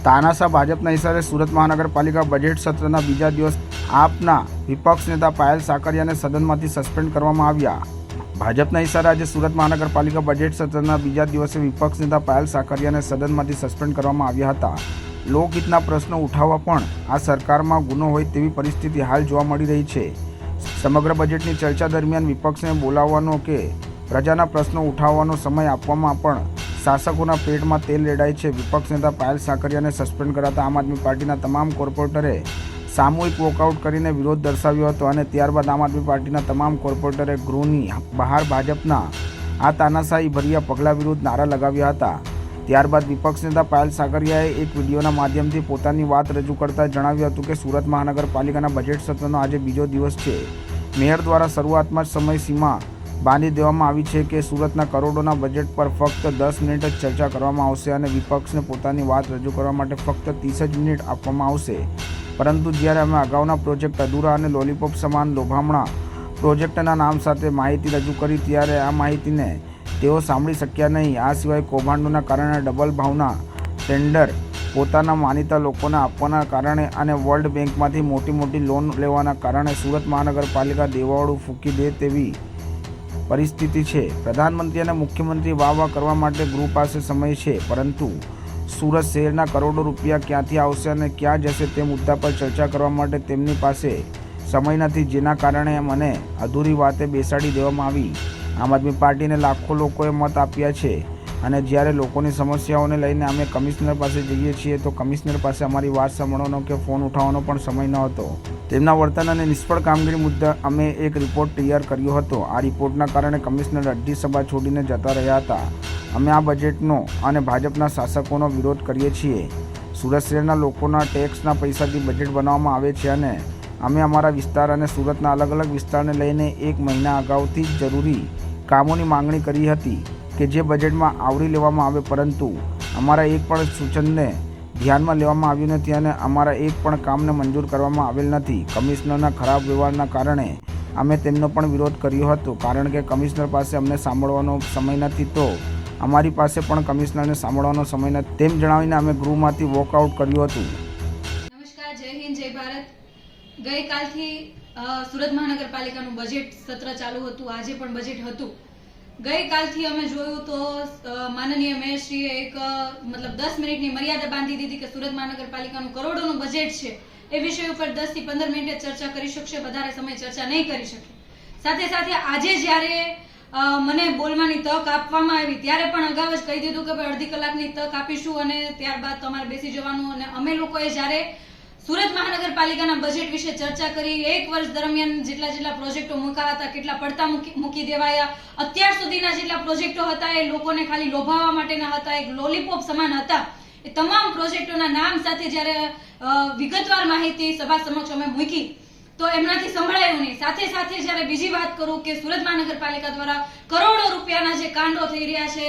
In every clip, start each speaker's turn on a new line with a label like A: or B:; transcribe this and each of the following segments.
A: તાનાશાહ ભાજપના ઇશારે સુરત મહાનગરપાલિકા બજેટ સત્રના બીજા દિવસ આપના વિપક્ષ નેતા પાયલ સાકરિયાને સદનમાંથી સસ્પેન્ડ કરવામાં આવ્યા। ભાજપના ઇશારે આજે સુરત મહાનગરપાલિકા બજેટ સત્રના બીજા દિવસે વિપક્ષ નેતા પાયલ સાકરિયાને સદનમાંથી સસ્પેન્ડ કરવામાં આવ્યા હતા। લોકહિતના પ્રશ્નો ઉઠાવવા પણ આ સરકારમાં ગુનો હોય તેવી પરિસ્થિતિ હાલ જોવા મળી રહી છે। સમગ્ર બજેટની ચર્ચા દરમિયાન વિપક્ષને બોલાવવાનો કે પ્રજાના પ્રશ્નો ઉઠાવવાનો સમય આપવામાં પણ શાસકોના પેટમાં તેલ રેડાય છે। વિપક્ષ નેતા પાયલ સાકરિયાને સસ્પેન્ડ કરાતા આમ આદમી પાર્ટીના તમામ કોર્પોરેટરે સામૂહિક વોકઆઉટ કરીને વિરોધ દર્શાવ્યો હતો અને ત્યારબાદ આમ આદમી પાર્ટીના તમામ કોર્પોરેટરે ગૃહની બહાર ભાજપના આ તાનાશાહી ભર્યા પગલાં વિરુદ્ધ નારા લગાવ્યા હતા। ત્યારબાદ વિપક્ષ નેતા પાયલ સાકરિયાએ એક વિડીયોના માધ્યમથી પોતાની વાત રજૂ કરતા જણાવ્યું હતું કે સુરત મહાનગરપાલિકાના બજેટ સત્રનો આજે બીજો દિવસ છે। મેયર દ્વારા શરૂઆતમાં જ સમય સીમા બાંધી દેવામાં આવી છે કે સુરતના કરોડોના બજેટ પર ફક્ત 10 મિનિટ જ ચર્ચા કરવામાં આવશે અને વિપક્ષને પોતાની વાત રજૂ કરવા માટે ફક્ત 30 જ મિનિટ આપવામાં આવશે। પરંતુ જ્યારે અમે અગાઉના પ્રોજેક્ટ અધૂરા અને લોલીપોપ સમાન લોભામણા પ્રોજેક્ટના નામ સાથે માહિતી રજૂ કરી ત્યારે આ માહિતીને તેઓ સાંભળી શક્યા નહીં। આ સિવાય કૌભાંડોના કારણે ડબલ ભાવના ટેન્ડર પોતાના માનીતા લોકોને આપવાના કારણે અને વર્લ્ડ બેંકમાંથી મોટી લોન લેવાના કારણે સુરત મહાનગરપાલિકા દેવાળું ફૂંકી દે તેવી પરિસ્થિતિ છે। પ્રધાનમંત્રી અને મુખ્યમંત્રી વાહ કરવા માટે ગૃહ પાસે સમય છે, પરંતુ સુરત શહેરના કરોડો રૂપિયા ક્યાંથી આવશે અને ક્યાં જશે તે મુદ્દા પર ચર્ચા કરવા માટે તેમની પાસે સમય નથી, જેના કારણે મને અધૂરી વાતે બેસાડી દેવામાં આવી। આમ આદમી પાર્ટીને લાખો લોકોએ મત આપ્યા છે અને જ્યારે લોકોની સમસ્યાઓને લઈને અમે કમિશનર પાસે જઈએ છીએ તો કમિશનર પાસે અમારી વાત સાંભળવાનો કે ફોન ઉઠાવવાનો પણ સમય ન હતો। તેમના વર્તન અને નિષ્ફળ કામગીરી મુદ્દે અમે એક રિપોર્ટ તૈયાર કર્યો હતો। આ રિપોર્ટના કારણે કમિશનર અડધી સભા છોડીને જતા રહ્યા હતા। અમે આ બજેટનો અને ભાજપના શાસકોનો વિરોધ કરીએ છીએ। સુરત શહેરના લોકોના ટેક્સના પૈસાથી બજેટ બનાવવામાં આવે છે અને અમે અમારા વિસ્તાર અને સુરતના અલગ અલગ વિસ્તારને લઈને 1 મહિના અગાઉથી જ જરૂરી કામોની માંગણી કરી હતી કે જે બજેટમાં આવરી લેવામાં આવે, પરંતુ અમારા એક પણ સૂચનને ધ્યાનમાં લેવામાં આવ્યું નથી અને અમારા એક પણ કામને મંજૂર કરવામાં આવેલ નથી। કમિશનરના ખરાબ વ્યવહારના કારણે અમે તેમનો પણ વિરોધ કર્યો હતો, કારણ કે કમિશનર પાસે અમને સાંભળવાનો સમય નથી તો અમારી પાસે પણ કમિશનરને સાંભળવાનો સમય નથી, તેમ જણાવીને અમે ગૃહમાંથી વોકઆઉટ કર્યું હતું।
B: નમસ્કાર, જય હિન્દ, જય ભારત। ગઈકાલથી સુરત મહાનગરપાલિકાનું બજેટ સત્ર ચાલુ હતું, આજે પણ બજેટ હતું। ગઈકાલથી અમે જોયું તો માનનીય મેયરશ્રીએ એક 10 મિનિટની મર્યાદા બાંધી દીધી કે સુરત મહાનગરપાલિકાનું કરોડોનું બજેટ છે એ વિષય ઉપર 10 થી 15 મિનિટ ચર્ચા કરી શકશે, વધારે સમય ચર્ચા નહીં કરી શકે। સાથે સાથે આજે જ્યારે મને બોલવાની તક આપવામાં આવી ત્યારે પણ અગાઉ જ કહી દીધું કે ભાઈ અડધી કલાકની તક આપીશું અને ત્યારબાદ તમારે બેસી જવાનું। અને અમે લોકોએ જ્યારે સુરત મહાનગરપાલિકાના બજેટ વિશે ચર્ચા કરી, 1 વર્ષ દરમિયાન જેટલા પ્રોજેક્ટો મૂકાયા હતા, કેટલા પડતા મૂકી દેવાયા, અત્યાર સુધીના જેટલા પ્રોજેક્ટો હતા એ લોકોને ખાલી લોભાવવા માટેના હતા, એક લોલીપોપ સમાન હતા। એ તમામ પ્રોજેક્ટોના નામ સાથે જ્યારે વિગતવાર માહિતી સભા સમક્ષ અમે મૂકી તો એમનાથી સંભળાયું નહીં। સાથે સાથે જ્યારે બીજી વાત કરું કે સુરત મહાનગરપાલિકા દ્વારા કરોડો રૂપિયાના જે કાંડો થઈ રહ્યા છે,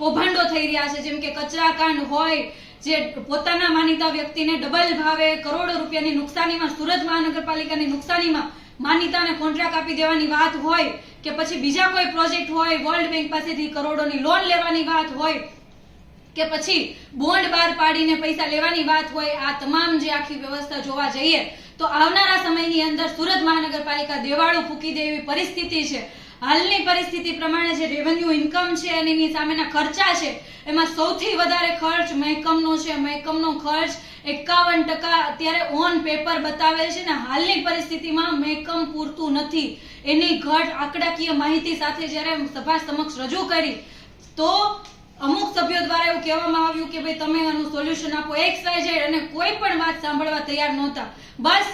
B: કૌભાંડો થઈ રહ્યા છે, જેમ કે કચરા કાંડ હોય, જે પોતાના માનીતા વ્યક્તિને ડબલ ભાવે કરોડો રૂપિયાની નુકસાનીમાં, સુરત મહાનગરપાલિકાની નુકસાનીમાં માનીતાને કોન્ટ્રાક્ટ આપી દેવાની વાત હોય કે પછી બીજા કોઈ પ્રોજેક્ટ હોય, વર્લ્ડ બેંક પાસેથી કરોડોની લોન લેવાની વાત હોય કે પછી બોન્ડ બહાર પાડીને પૈસા લેવાની વાત હોય, આ તમામ જે આખી વ્યવસ્થા જોવા જઈએ તો આવનારા સમયની અંદર સુરત મહાનગરપાલિકા દેવાળું ફૂંકી દે એવી પરિસ્થિતિ છે। હાલની પરિસ્થિતિ પ્રમાણે જે રેવન્યુ ઇન્કમ છે અને એની સામેના ખર્ચા છે એમાં સૌથી વધારે ખર્ચ મહેકમનો છે। મહેકમનો ખર્ચ 51% અત્યારે ઓન પેપર બતાવે છે ને હાલની પરિસ્થિતિમાં મહેકમ પૂરતું નથી। એની ઘટ આંકડાકીય માહિતી સાથે જ્યારે સભા સમક્ષ રજૂ કરી તો અમુક સભ્યો દ્વારા એવું કહેવામાં આવ્યું કે ભાઈ તમે આનું સોલ્યુશન આપો, XYZ, અને કોઈ પણ વાત સાંભળવા તૈયાર નહોતા। બસ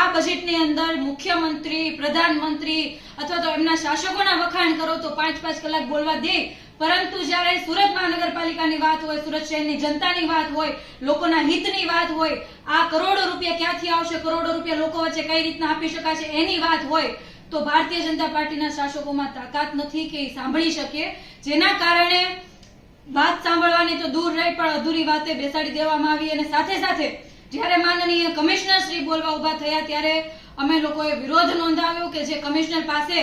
B: આ બજેટની અંદર મુખ્યમંત્રી, પ્રધાનમંત્રી અથવા તો એમના શાસકોના વખાણ કરો તો 5-5 કલાક બોલવા દે, પરંતુ જ્યારે સુરત મહાનગરપાલિકાની વાત હોય, સુરત શહેરની જનતાની વાત હોય, લોકોના હિતની વાત હોય, આ કરોડો રૂપિયા ક્યાંથી આવશે, કરોડો રૂપિયા લોકો વચ્ચે કઈ રીતના આપી શકાશે એની વાત હોય તો ભારતીય જનતા પાર્ટીના શાસકોમાં તાકાત નથી કે એ સાંભળી શકે, જેના કારણે વાત સાંભળવાની તો દૂર રહી પણ અધૂરી વાતે બેસાડી દેવામાં આવી। અને સાથે સાથે જ્યારે માનનીય કમિશનર શ્રી બોલવા ઉભા થયા ત્યારે અમે લોકોએ વિરોધ નોંધાવ્યો કે જે કમિશનર પાસે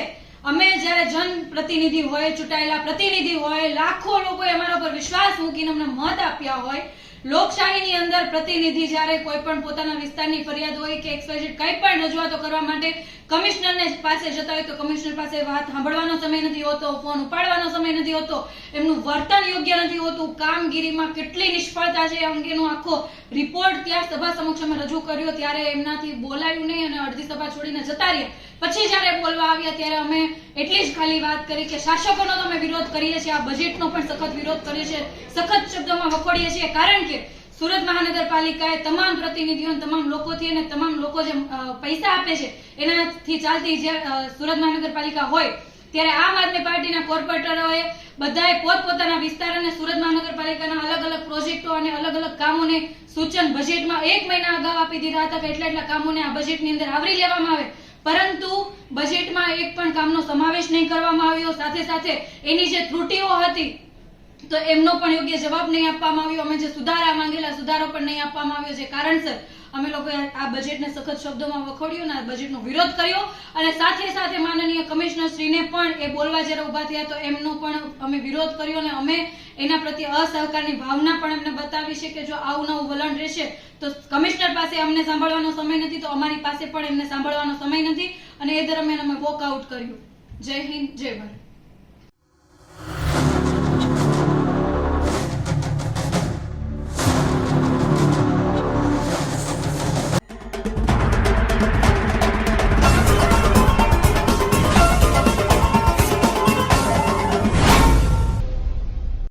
B: અમે જ્યારે જનપ્રતિનિધિ હોય, ચૂંટાયેલા પ્રતિનિધિ હોય, લાખો લોકોએ અમારા પર વિશ્વાસ મૂકીને અમને મત આપ્યા હોય, લોકશાહીની અંદર પ્રતિનિધિ જ્યારે કોઈ પણ પોતાના વિસ્તારની ફરિયાદ હોય કે XYZ કંઈ પણ રજૂઆતો કરવા માટે કમિશનરને પાસે જતા હોય તો કમિશનર પાસે વાત સાંભળવાનો સમય નથી હોતો, ફોન ઉપાડવાનો સમય નથી હોતો, એમનું વર્તન યોગ્ય નથી હોતું, કામગીરીમાં કેટલી નિષ્ફળતા છે એ અંગેનો આખો રિપોર્ટ ત્યાં સભા સમક્ષ અમે રજૂ કર્યો ત્યારે એમનાથી બોલાયું નહીં અને અડધી સભા છોડીને જતા રહ્યા. પછી જ્યારે બોલવા આવ્યા ત્યારે અમે એટલી જ ખાલી વાત કરી કે શાસકોનો તો અમે વિરોધ કરીએ છીએ, આ બજેટનો પણ સખત વિરોધ કરીએ છીએ, સખત શબ્દોમાં વખોડીએ છીએ, કારણ કે સુરત મહાનગરપાલિકાએ તમામ પ્રતિનિધિઓ તમામ લોકોથી અને તમામ લોકો જે પૈસા આપે છે એનાથી ચાલતી જે સુરત મહાનગરપાલિકા હોય ત્યારે આમ આદમી પાર્ટીના કોર્પોરેટરોએ બધાએ પોતપોતાના વિસ્તાર અને સુરત મહાનગરપાલિકાના અલગ અલગ પ્રોજેક્ટો અને અલગ અલગ કામોને સૂચન બજેટમાં 1 મહિના અગાઉ આપી દીધા હતા કે એટલા કામોને આ બજેટની અંદર આવરી લેવામાં આવે, પરંતુ બજેટમાં એક પણ કામનો સમાવેશ નહીં કરવામાં આવ્યો. સાથે સાથે એની જે ત્રુટીઓ હતી તો એમનો પણ યોગ્ય જવાબ નહીં આપવામાં આવ્યો. અમે જે સુધારા માંગેલા સુધારો પણ નહીં આપવામાં આવ્યો, જે કારણસર અમે લોકોએ આ બજેટને સખત શબ્દોમાં વખોડ્યો અને આ બજેટનો વિરોધ કર્યો. અને સાથે સાથે માનનીય કમિશનર શ્રીને પણ એ બોલવા જ્યારે ઉભા થયા તો એમનો પણ અમે વિરોધ કર્યો અને અમે એના પ્રત્યે અસહકારની ભાવના પણ એમને બતાવી છે કે જો આવું નવું વલણ રહેશે તો કમિશનર પાસે અમને સાંભળવાનો સમય નથી તો અમારી પાસે પણ એમને સાંભળવાનો સમય નથી અને એ દરમિયાન અમે વોકઆઉટ કર્યું. જય હિન્દ, જય ભારત.